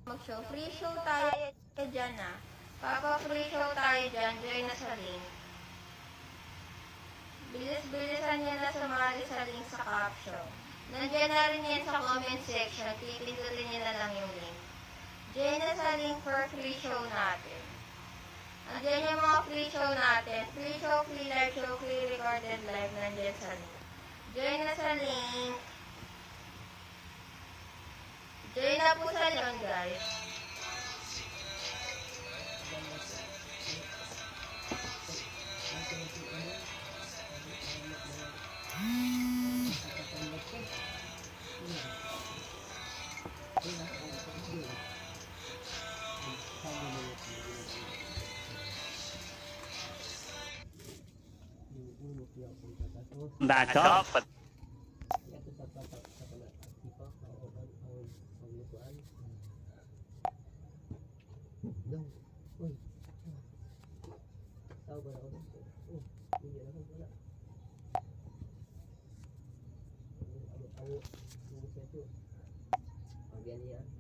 mag-show. Free show tayo dyan ah. Papa-free show tayo dyan. Join na sa link. Bilis-bilisan niya na sumali sa link sa caption. Nandiyan na rin yan sa comment section. Pipindutin niya na lang yung link. Join na sa link for free show natin. Nandiyan yung mga free show natin. Free show, free live show, free recorded live. Nandiyan sa link. Join na sa link. Join na po sa link, guys. Back up. Ganyan.